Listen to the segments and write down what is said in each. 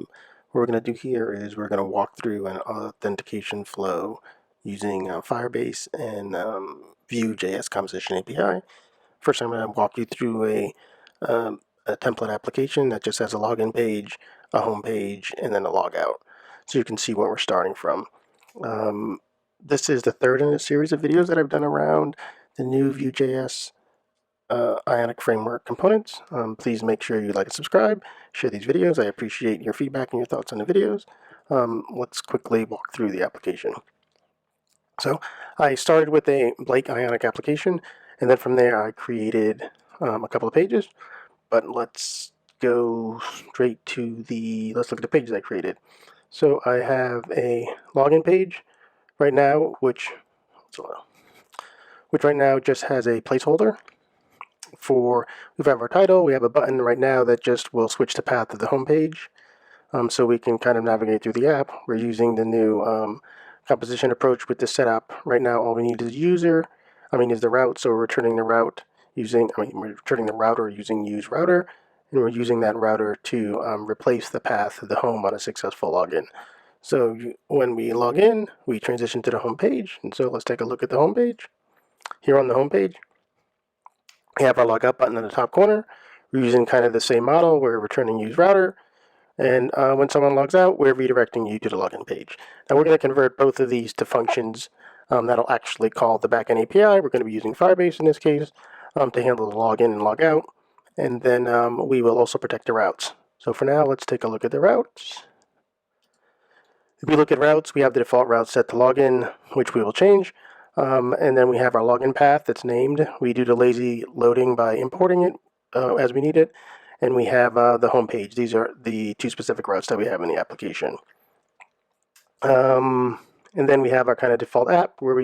What we're going to do here is we're going to walk through an authentication flow using Firebase and VueJS Composition API. First, I'm going to walk you through a template application that just has a login page, a home page, and then a logout, so you can see what we're starting from. This is the third in a series of videos that I've done around the new VueJS Ionic framework components. Please make sure you like and subscribe, share these videos. I appreciate your feedback and your thoughts on the videos. Let's quickly walk through the application. So I started with a blank Ionic application, and then from there I created a couple of pages. But let's go straight to let's look at the pages I created. So I have a login page right now, which right now just has a placeholder. We have our title, we have a button right now that just will switch the path of the home page, so we can kind of navigate through the app. We're using the new composition approach with this setup. Right now all we need is is the route, so we're returning the route we're returning the router using useRouter, and we're using that router to replace the path of the home on a successful login. So when we log in, we transition to the home page, and so let's take a look at the home page. Here on the home page, we have our logout button in the top corner. We're using kind of the same model. We're returning useRouter, and when someone logs out, we're redirecting you to the login page. Now we're going to convert both of these to functions that'll actually call the backend API. We're going to be using Firebase in this case to handle the login and logout, and then we will also protect the routes. So for now, let's take a look at the routes. If we look at routes, we have the default route set to login, which we will change. And then we have our login path that's named. We do the lazy loading by importing it as we need it. And we have the home page. These are the two specific routes that we have in the application. And then we have our kind of default app where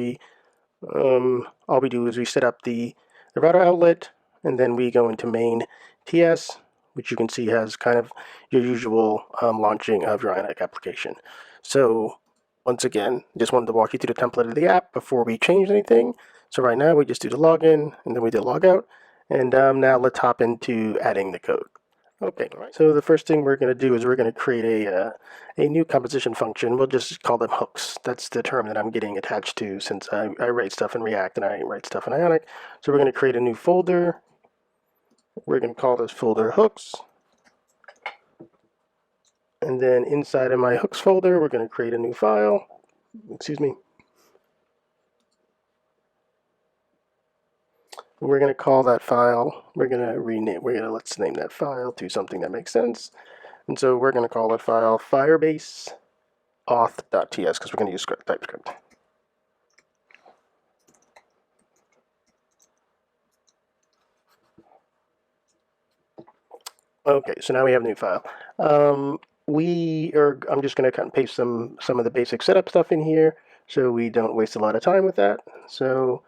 all we do is we set up the router outlet, and then we go into main.ts, which you can see has kind of your usual launching of your Ionic application. So once again, just wanted to walk you through the template of the app before we change anything. So right now we just do the login, and then we do logout. And now let's hop into adding the code. Okay, all right. So the first thing we're going to do is we're going to create a new composition function. We'll just call them hooks. That's the term that I'm getting attached to since I write stuff in React and I write stuff in Ionic. So we're going to create a new folder. We're going to call this folder hooks. And then inside of my hooks folder, we're going to create a new file. We're going to call that file, let's name that file to something that makes sense. And so we're going to call that file FirebaseAuth.ts because we're going to use TypeScript. Okay, so now we have a new file. I'm just going to cut and paste some of the basic setup stuff in here so we don't waste a lot of time with that. So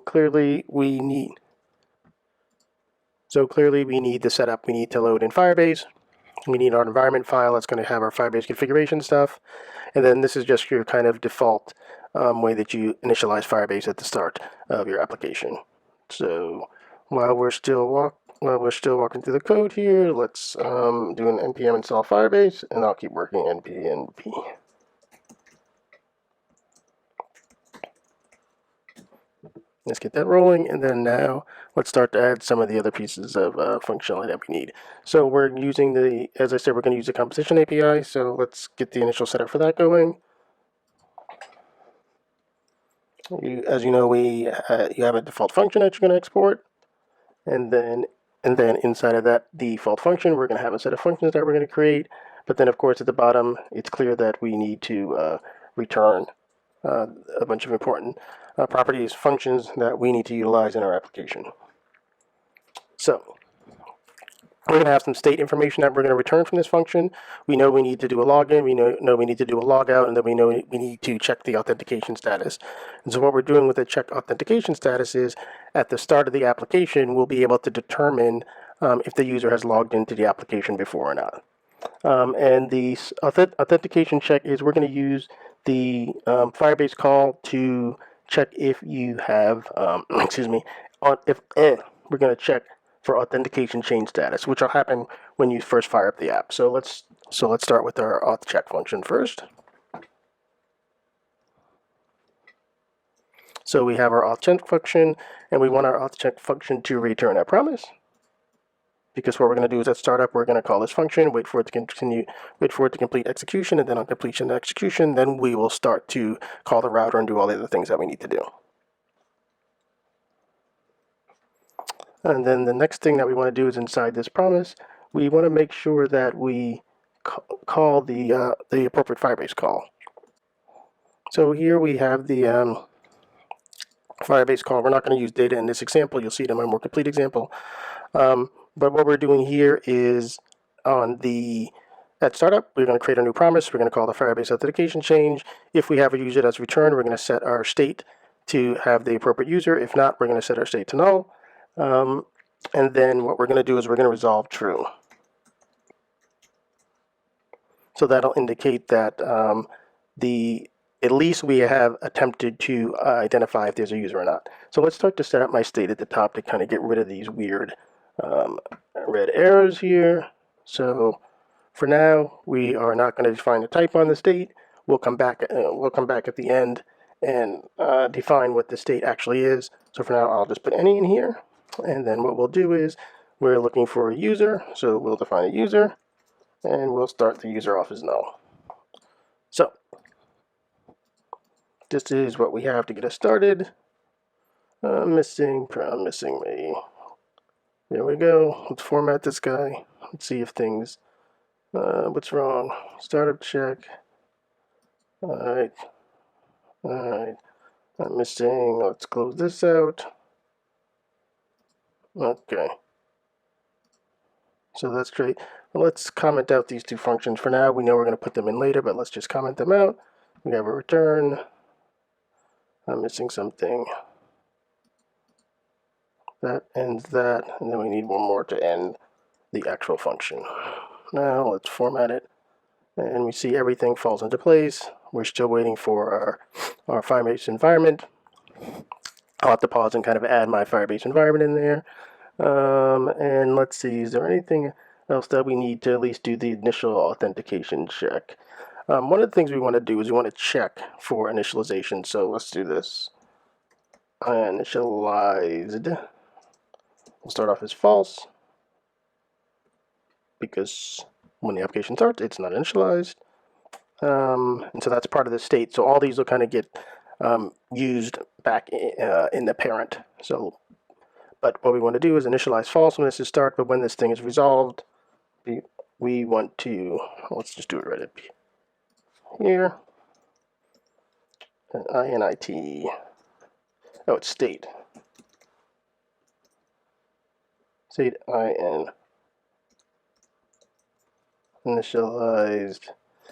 clearly we need the setup. We need to load in Firebase. We need our environment file that's going to have our Firebase configuration stuff. And then this is just your kind of default way that you initialize Firebase at the start of your application. So while we're still walking through the code here, let's do an npm install Firebase, and I'll keep working npm. Let's get that rolling, and then now let's start to add some of the other pieces of functionality that we need. So we're using as I said, we're going to use the composition API, so let's get the initial setup for that going. As you know, you have a default function that you're going to export, and then inside of that default function, we're going to have a set of functions that we're going to create. But then, of course, at the bottom, it's clear that we need to return a bunch of important properties, functions that we need to utilize in our application. So we're going to have some state information that we're going to return from this function. We know we need to do a login, we know we need to do a logout, and then we know we need to check the authentication status. And so what we're doing with the check authentication status is at the start of the application, we'll be able to determine if the user has logged into the application before or not. And the authentication check is we're going to use the Firebase call to check if you have, we're going to check for authentication change status, which will happen when you first fire up the app. So let's start with our authCheck function first. So we have our authCheck function, and we want our authCheck function to return a promise. Because what we're going to do is at startup, we're going to call this function, wait for it to complete execution, and then on completion of execution, then we will start to call the router and do all the other things that we need to do. And then the next thing that we want to do is inside this promise, we want to make sure that we call the appropriate Firebase call. So here we have the Firebase call. We're not going to use data in this example. You'll see it in my more complete example. But what we're doing here is at startup, we're going to create a new promise. We're going to call the Firebase authentication change. If we have a user that's returned, we're going to set our state to have the appropriate user. If not, we're going to set our state to null. And then what we're going to do is we're going to resolve true. So that'll indicate that at least we have attempted to identify if there's a user or not. So let's start to set up my state at the top to kind of get rid of these weird red arrows here. So for now, we are not going to define a type on the state. We'll come back at the end and define what the state actually is. So for now, I'll just put any in here. And then what we'll do is we're looking for a user. So we'll define a user, and we'll start the user off as null. So this is what we have to get us started. Missing me. There we go. Let's format this guy. Let's see if things, what's wrong? Startup check. Alright. I'm missing. Let's close this out. Okay. So that's great. Well, let's comment out these two functions for now. We know we're going to put them in later, but let's just comment them out. We have a return. I'm missing something. That ends that, and then we need one more to end the actual function. Now let's format it, and we see everything falls into place. We're still waiting for our Firebase environment. I'll have to pause and kind of add my Firebase environment in there. And let's see, is there anything else that we need to at least do the initial authentication check? One of the things we want to do is we want to check for initialization. So let's do this. Initialized. We'll start off as false, because when the application starts, it's not initialized. And so that's part of the state. So all these will kind of get used back in the parent. So, but what we want to do is initialize false when this is start, but when this thing is resolved, we want to, let's just do it right up here. init. Oh, it's state. State in. Initialized.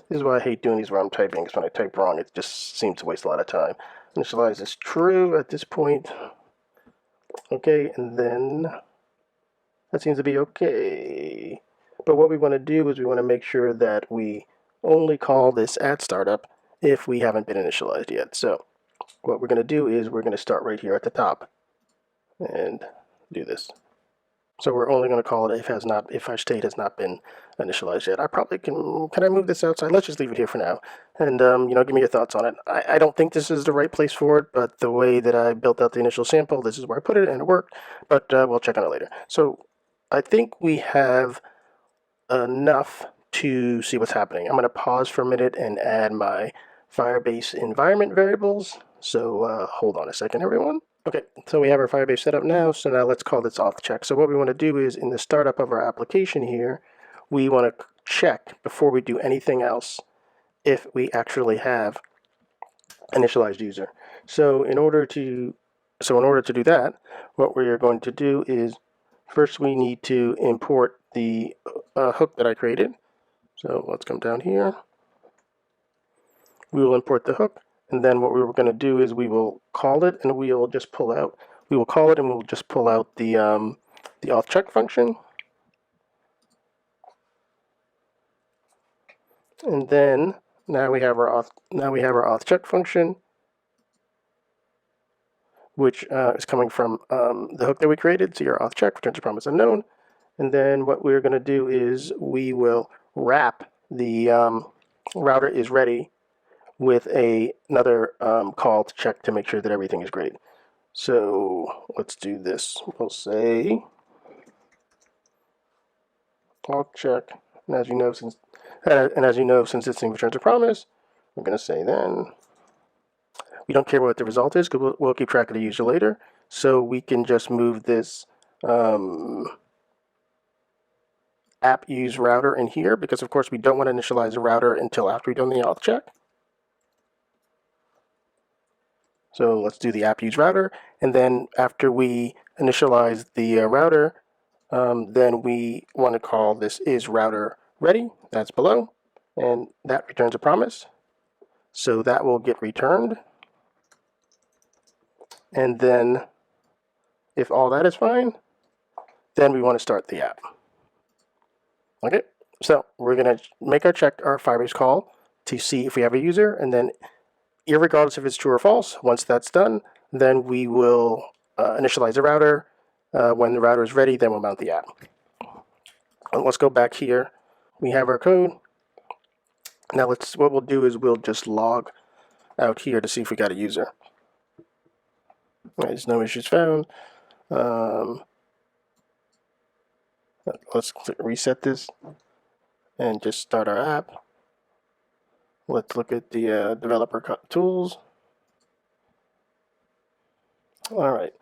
This is why I hate doing these where I'm typing, because when I type wrong, it just seems to waste a lot of time. Initialize is true at this point. Okay, and then that seems to be okay. But what we want to do is we want to make sure that we only call this at startup if we haven't been initialized yet. So what we're going to do is we're going to start right here at the top and do this. So we're only going to call it if our state has not been initialized yet. I probably can I move this outside? Let's just leave it here for now. And, give me your thoughts on it. I don't think this is the right place for it, but the way that I built out the initial sample, this is where I put it, and it worked. But we'll check on it later. So I think we have enough to see what's happening. I'm going to pause for a minute and add my Firebase environment variables. So hold on a second, everyone. Okay, so we have our Firebase set up now, so now let's call this authCheck. So what we want to do is, in the startup of our application here, we want to check, before we do anything else, if we actually have initialized user. So in order to do that, what we are going to do is, first we need to import the hook that I created. So let's come down here. We will import the hook. And then what we were going to do is we will call it, and we will just pull out. We will call it, and we'll just pull out the authCheck function. And then now we have our authCheck function. which is coming from the hook that we created. So your authCheck returns a promise unknown. And then what we're going to do is we will wrap the router is ready with another call to check to make sure that everything is great. So let's do this. We'll say authCheck, and as you know, since this thing returns a promise, we're going to say then we don't care what the result is because we'll keep track of the user later. So we can just move this app use router in here because of course we don't want to initialize a router until after we've done the authCheck. So let's do the app use router, and then after we initialize the router, then we want to call this is router ready. That's below, and that returns a promise. So that will get returned, and then if all that is fine, then we want to start the app. Okay, so we're going to make our Firebase call to see if we have a user, and then irregardless if it's true or false, once that's done, then we will initialize the router. When the router is ready, then we'll mount the app. And let's go back here. We have our code. Now what we'll do is we'll just log out here to see if we got a user. There's no issues found. Let's reset this and just start our app. Let's look at the developer tools. All right,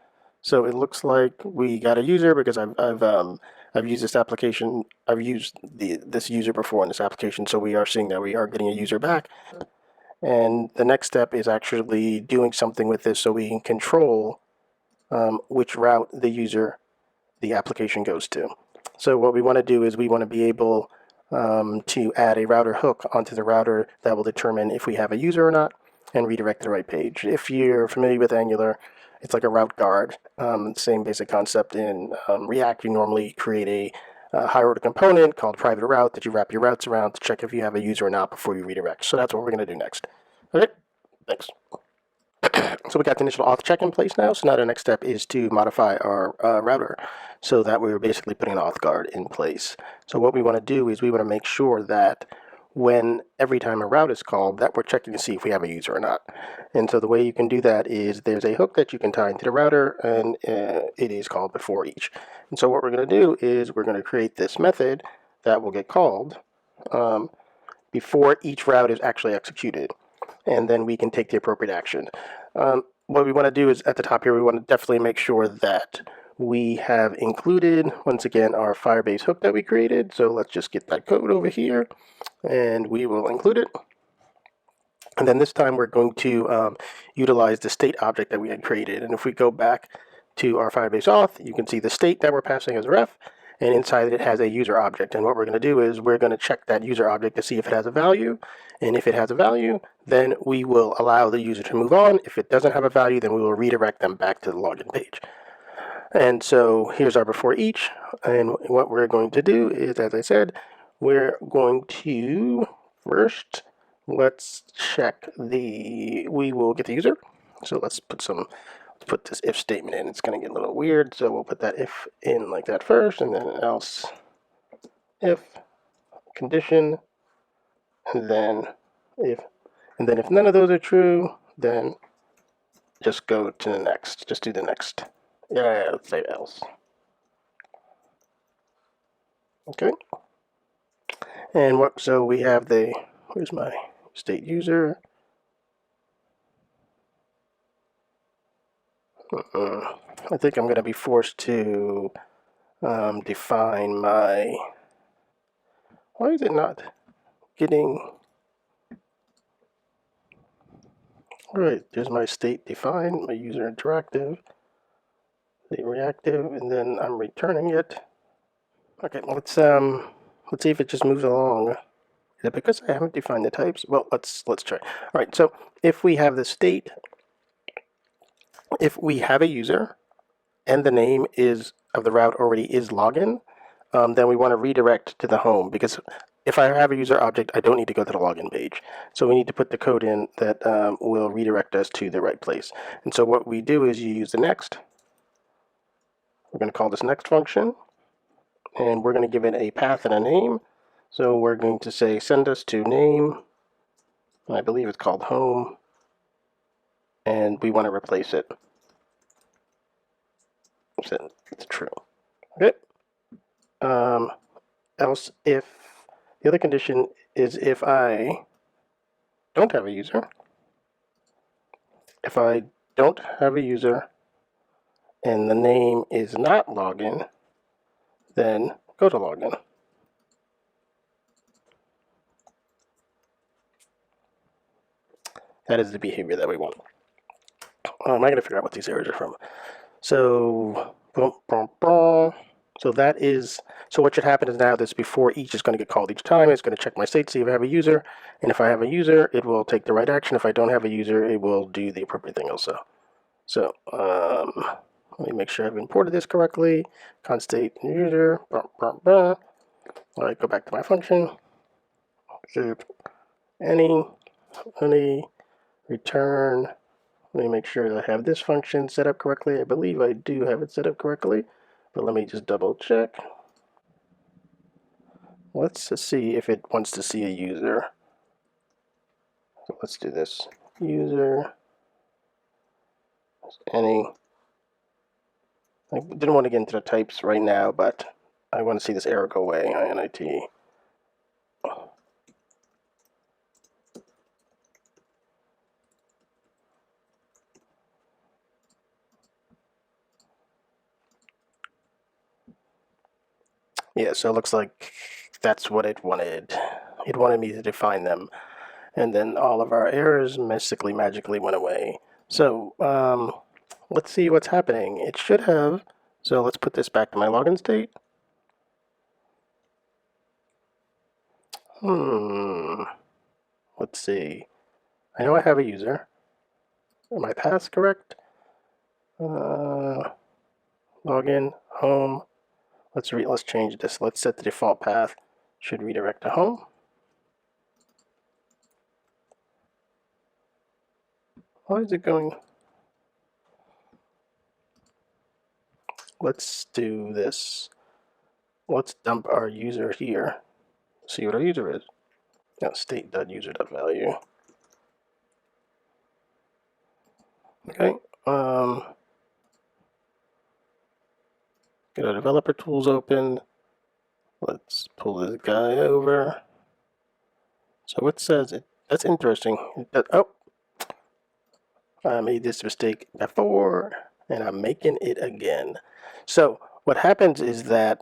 so it looks like we got a user because I've used this application. I've used this user before in this application, so we are seeing that we are getting a user back. And the next step is actually doing something with this so we can control which route the application goes to. So what we want to do is we want to be able to add a router hook onto the router that will determine if we have a user or not and redirect to the right page. If you're familiar with Angular, it's like a route guard. Same basic concept in React. You normally create a high-order component called private route that you wrap your routes around to check if you have a user or not before you redirect. So that's what we're going to do next. Okay, thanks. So we got the initial authCheck in place now. So now the next step is to modify our router so that we're basically putting an auth guard in place. So what we want to do is we want to make sure that every time a route is called, that we're checking to see if we have a user or not. And so the way you can do that is there's a hook that you can tie into the router, and it is called beforeEach. And so what we're going to do is we're going to create this method that will get called before each route is actually executed. And then we can take the appropriate action. What we want to do is at the top here, we want to definitely make sure that we have included, once again, our Firebase hook that we created. So let's just get that code over here, and we will include it. And then this time we're going to utilize the state object that we had created. And if we go back to our Firebase auth, you can see the state that we're passing as a ref, and inside it has a user object. And what we're going to do is we're going to check that user object to see if it has a value. And if it has a value, then we will allow the user to move on. If it doesn't have a value, then we will redirect them back to the login page. And so here's our beforeEach. And what we're going to do is, as I said, we're going to first, let's check we will get the user. So let's put this if statement in. It's going to get a little weird, so we'll put that if in like that first, and then else if condition, and then if none of those are true, then just go to the next. Just do the next. Yeah, let's say else. Okay. And so we have where's my state user? I think I'm going to be forced to define my, why is it not getting, all right, there's my state defined, my user interactive, state reactive, and then I'm returning it. Okay, let's see if it just moves along. Is it because I haven't defined the types? Well, let's try. All right, so if we have the state, if we have a user and the name of the route already is login, then we want to redirect to the home, because if I have a user object, I don't need to go to the login page. So we need to put the code in that will redirect us to the right place. And so what we do is you use the next. We're going to call this next function, and we're going to give it a path and a name. So we're going to say send us to name, I believe it's called home, and we want to replace it. So it's true. Okay. Else if the other condition is if I don't have a user. If I don't have a user and the name is not login, then go to login. That is the behavior that we want. I got to figure out what these errors are from. So, boom, boom, boom. So that is, so what should happen is now this before each is going to get called each time. It's going to check my state, see if I have a user. And if I have a user, it will take the right action. If I don't have a user, it will do the appropriate thing also. So, let me make sure I've imported this correctly. Const state user, All right, go back to my function. Any return. Let me make sure that I have this function set up correctly. I believe I do have it set up correctly, but let me just double check. Let's see if it wants to see a user. So let's do this. User, any. I didn't want to get into the types right now, but I want to see this error go away, INIT. Yeah, so it looks like that's what it wanted. It wanted me to define them. And then all of our errors magically went away. So let's see what's happening. It should have, so let's put this back to my login state. Let's see. I know I have a user. Are my paths correct? Login, home. Let's change this. Let's set the default path. Should redirect to home. Why is it going? Let's do this. Let's dump our user here. See what our user is. Now state.user.value. Okay. Get our developer tools open. Let's pull this guy over. So it says it. That's interesting. Oh, I made this mistake before, and I'm making it again. So what happens is that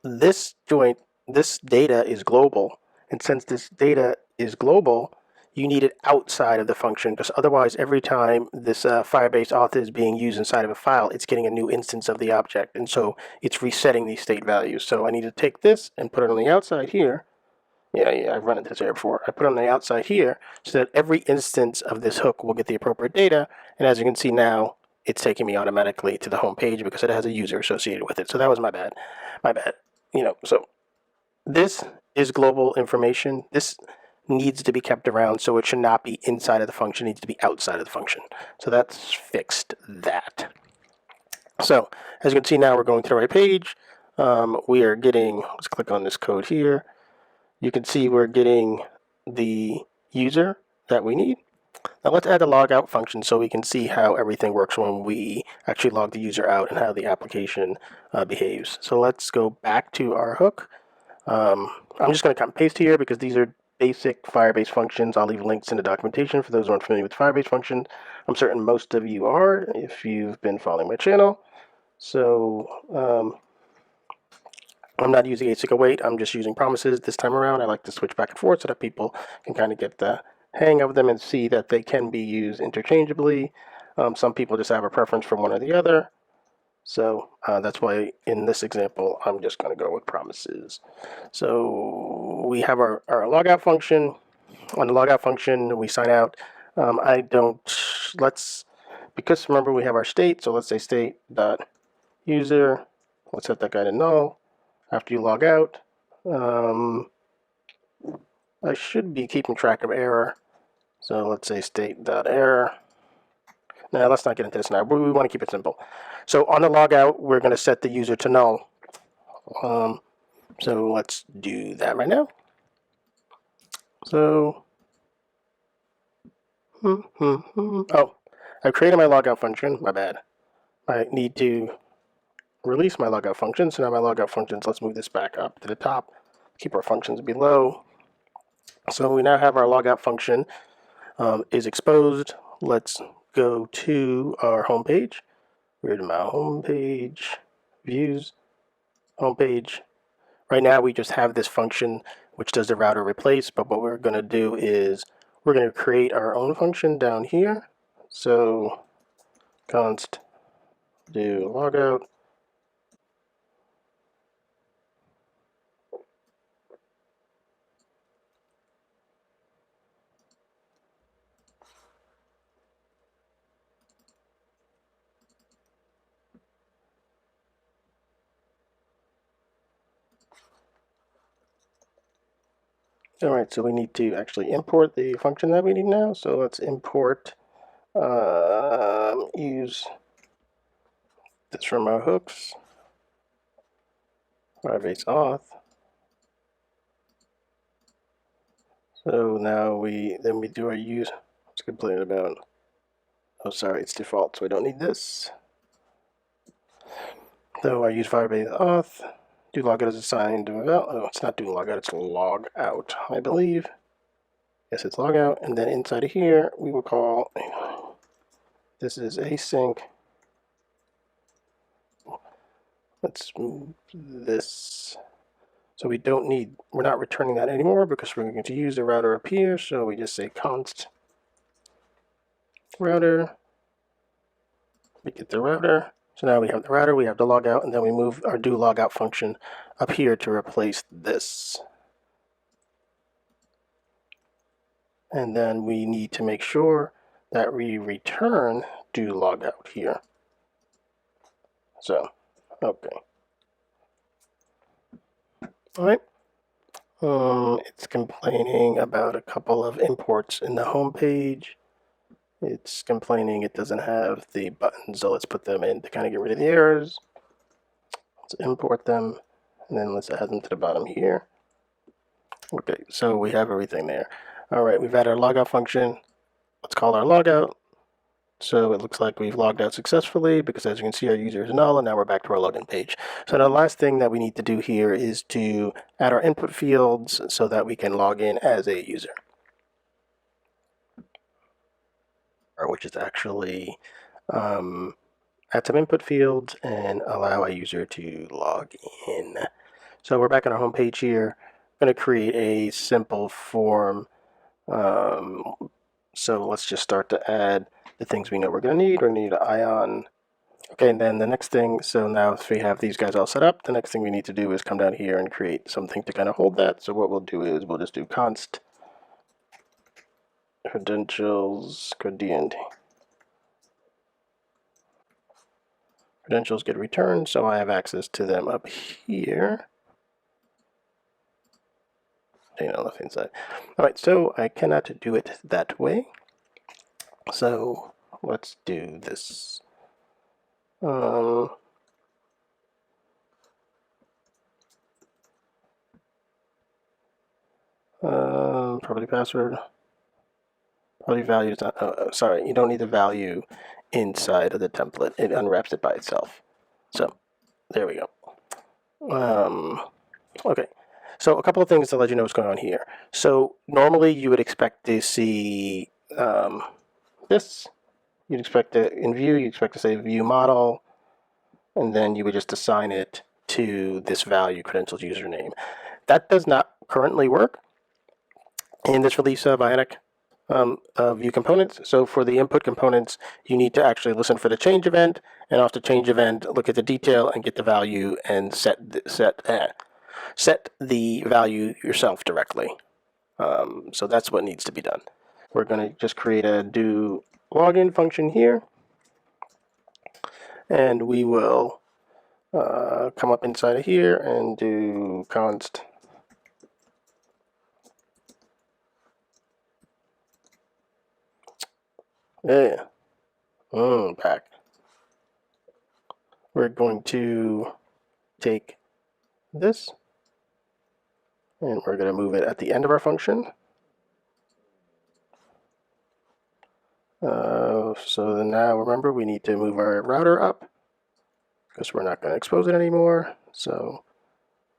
this data is global, and since this data is global, you need it outside of the function, because otherwise every time this Firebase auth is being used inside of a file, it's getting a new instance of the object, and so it's resetting these state values. So I need to take this and put it on the outside here. Yeah, I've run into this error before. I put it on the outside here so that every instance of this hook will get the appropriate data, and as you can see now, it's taking me automatically to the home page because it has a user associated with it. So that was my bad. So this is global information. This needs to be kept around, so it should not be inside of the function. It needs to be outside of the function. So that's fixed that. So as you can see now, we're going to the right page. We are getting, let's click on this code here. You can see we're getting the user that we need. Now let's add a logout function so we can see how everything works when we actually log the user out and how the application behaves. So let's go back to our hook. I'm just going to cut and paste here because these are basic Firebase functions. I'll leave links in the documentation for those who aren't familiar with Firebase functions. I'm certain most of you are if you've been following my channel. So I'm not using async await. I'm just using promises this time around. I like to switch back and forth so that people can kind of get the hang of them and see that they can be used interchangeably. Some people just have a preference for one or the other. So that's why in this example, I'm just going to go with promises. So we have our logout function. On the logout function, we sign out. Because remember we have our state, so let's say state.user. Let's set that guy to null. After you log out, I should be keeping track of error. So let's say state.error. Now let's not get into this now. We want to keep it simple. So on the logout, we're going to set the user to null. So let's do that right now. So, oh, I've created my logout function. My bad. I need to release my logout function. So now my logout functions, let's move this back up to the top. Keep our functions below. So we now have our logout function is exposed. Let's go to our home page. We're to my home page, views, home page. Right now we just have this function which does the router replace, but what we're going to do is we're going to create our own function down here. So const do logout. All right, so we need to actually import the function that we need now. So let's import use this from our hooks, FirebaseAuth. So now we do our use. What's complaining about? Oh, sorry, it's default, so we don't need this. So I use FirebaseAuth. Do logout as assigned. Oh, it's not doing logout, it's log out, I believe. Yes, it's logout, and then inside of here we will call. This is async. Let's move this. So we don't need, we're not returning that anymore because we're going to use the router up here. So we just say const router. We get the router. So now we have the router, we have the logout, and then we move our do logout function up here to replace this. And then we need to make sure that we return do logout here. So, okay. All right. It's complaining about a couple of imports in the home page. It's complaining it doesn't have the buttons, so let's put them in to kind of get rid of the errors. Let's import them, and then let's add them to the bottom here. Okay, so we have everything there. All right, we've added our logout function. Let's call our logout. So it looks like we've logged out successfully because as you can see our user is null, and now we're back to our login page. So now the last thing that we need to do here is to add our input fields so that we can log in as a user. Which is actually add some input fields and allow a user to log in. So we're back on our home page here. I'm going to create a simple form. So let's just start to add the things we know we're going to need. We're going to need an ion. Okay, and then the next thing, so now if we have these guys all set up, the next thing we need to do is come down here and create something to kind of hold that. So what we'll do is we'll just do const credentials gradient. Credentials get returned, so I have access to them up here. Hang on, left hand side. All right, so I cannot do it that way. So let's do this. Property password. Property value is not. Sorry, you don't need the value inside of the template. It unwraps it by itself. So there we go. Okay. So a couple of things to let you know what's going on here. So normally you would expect to see this. You'd expect to, in view, you expect to say view model, and then you would just assign it to this value, credentials username. That does not currently work in this release of Ionic view components. So for the input components, you need to actually listen for the change event, and off the change event, look at the detail and get the value and set the value yourself directly. So that's what needs to be done. We're going to just create a do login function here, and we will come up inside of here and do const Yeah. Back. We're going to take this and we're going to move it at the end of our function. So then now remember we need to move our router up because we're not going to expose it anymore. So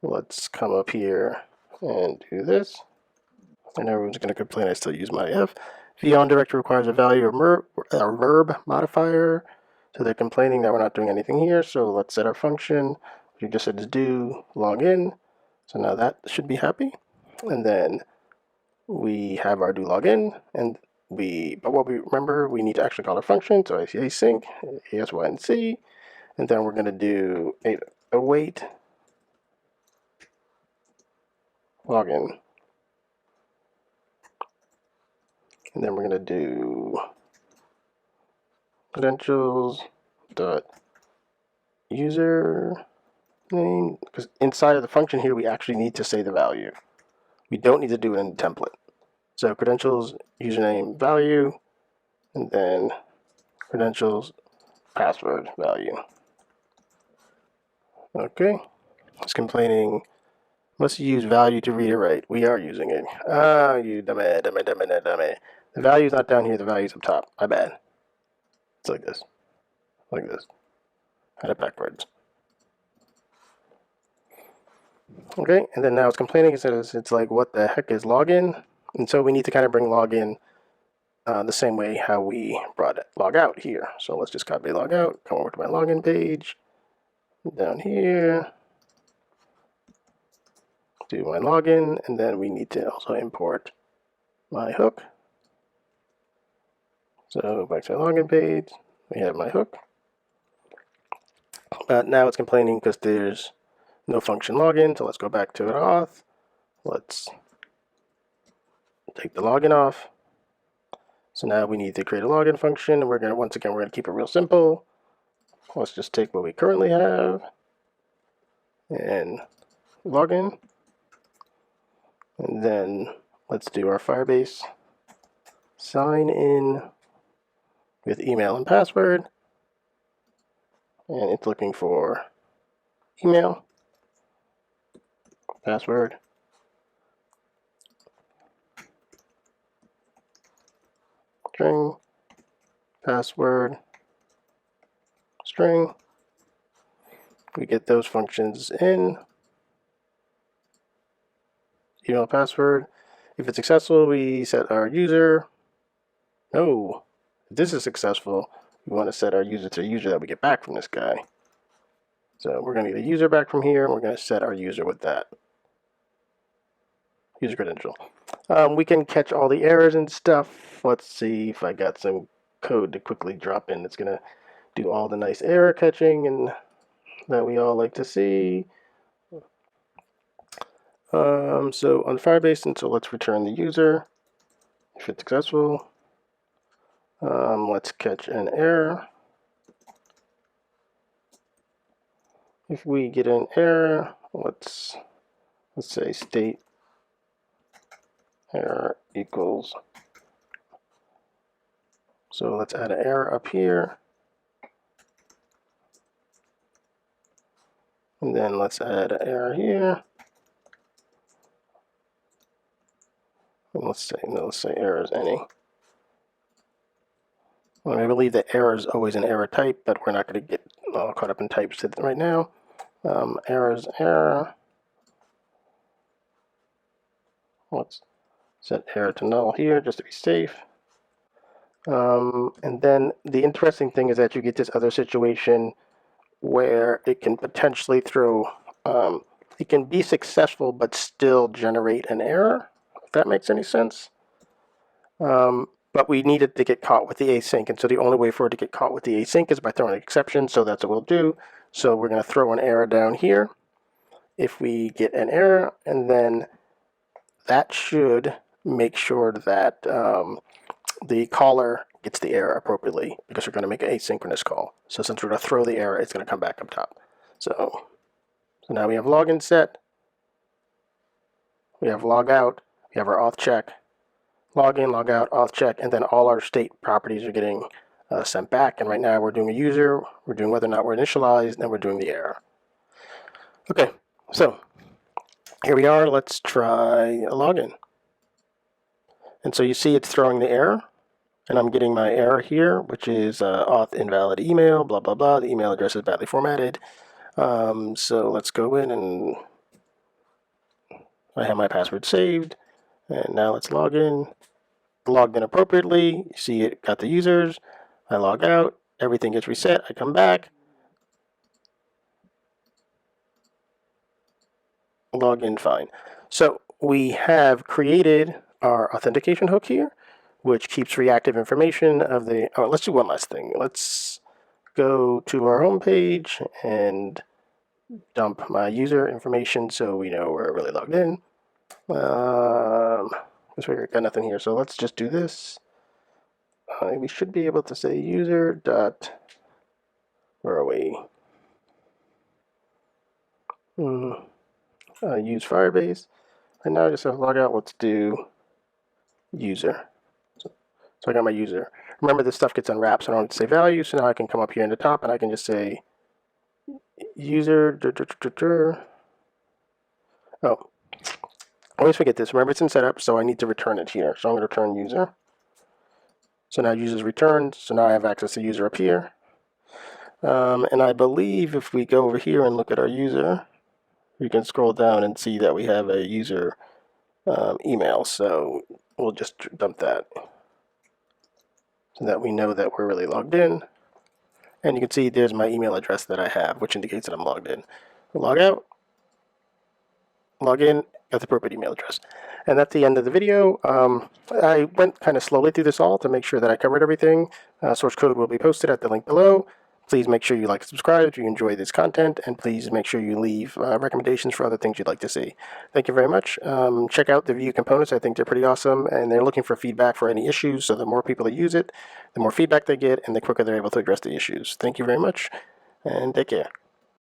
let's come up here and do this. And everyone's going to complain I still use my F. On directory requires a value or verb modifier. So they're complaining that we're not doing anything here. So let's set our function. We just said is do log in. So now that should be happy. And then we have our do login, and but what we remember, we need to actually call our function. So async, async, and then we're going to do await login. And then we're going to do credentials dot user name, because inside of the function here, we actually need to say the value. We don't need to do it in the template. So credentials, username, value, and then credentials, password, value. Okay. It's complaining, must use value to read or write. We are using it. Ah, you dummy. The value's not down here, the value's up top. My bad. It's like this. Like this. Had it backwards. Okay, and then now it's complaining. It says it's like, what the heck is login? And so we need to kind of bring login the same way how we brought it log out here. So let's just copy log out, come over to my login page, down here, do my login, and then we need to also import my hook. So back to the login page, we have my hook. But now it's complaining because there's no function login, so let's go back to auth. Let's take the login off. So now we need to create a login function, and we're gonna keep it real simple. Let's just take what we currently have and login. And then let's do our Firebase sign in with email and password. And it's looking for email, password, string, password, string. We get those functions in. Email, password. If it's successful, we set our user. No, if this is successful, we want to set our user to a user that we get back from this guy. So we're going to get a user back from here, and we're going to set our user with that. User credential. We can catch all the errors and stuff. Let's see if I got some code to quickly drop in. It's going to do all the nice error catching and that we all like to see. So on Firebase, and so let's return the user if it's successful. Let's catch an error. If we get an error, let's say state error equals. So let's add an error up here. And then let's add an error here. And let's say error is any. Well, I believe that error is always an error type, but we're not going to get all caught up in types right now. Error is error. Let's set error to null here just to be safe. And then the interesting thing is that you get this other situation where it can potentially throw, it can be successful but still generate an error, if that makes any sense. But we need it to get caught with the async, and so the only way for it to get caught with the async is by throwing an exception, so that's what we'll do. So we're going to throw an error down here if we get an error, and then that should make sure that the caller gets the error appropriately, because we're going to make an asynchronous call. So since we're going to throw the error, it's going to come back up top. So now we have login set, we have logout, we have our auth check. login, logout, authCheck, and then all our state properties are getting sent back. And right now we're doing a user, we're doing whether or not we're initialized, and we're doing the error. Okay, so here we are. Let's try a login. And so you see it's throwing the error, and I'm getting my error here, which is auth invalid email, blah, blah, blah. The email address is badly formatted. So let's go in, and I have my password saved. And now let's log in. Logged in appropriately. You see it got the users. I log out. Everything gets reset. I come back. Log in fine. So we have created our authentication hook here, which keeps reactive information of the... Oh, let's do one last thing. Let's go to our home page and dump my user information so we know we're really logged in. This way got nothing here, so let's just do this. We should be able to say user dot, where are we? Use Firebase. And now I just have log out. Let's do user. So I got my user. Remember, this stuff gets unwrapped, so I don't have to say value. So now I can come up here in the top and I can just say user. Oh, I always forget this. Remember, it's in setup, so I need to return it here. So I'm going to return user. So now user's returned. So now I have access to user up here. And I believe if we go over here and look at our user, we can scroll down and see that we have a user email. So we'll just dump that so that we know that we're really logged in. And you can see there's my email address that I have, which indicates that I'm logged in. Log out, log in, got the appropriate email address. And that's the end of the video. I went kind of slowly through this all to make sure that I covered everything. Source code will be posted at the link below. Please make sure you like and subscribe if you enjoy this content, and please make sure you leave recommendations for other things you'd like to see. Thank you very much. Check out the Vue components. I think they're pretty awesome, and they're looking for feedback for any issues, so the more people that use it, the more feedback they get, and the quicker they're able to address the issues. Thank you very much, and take care.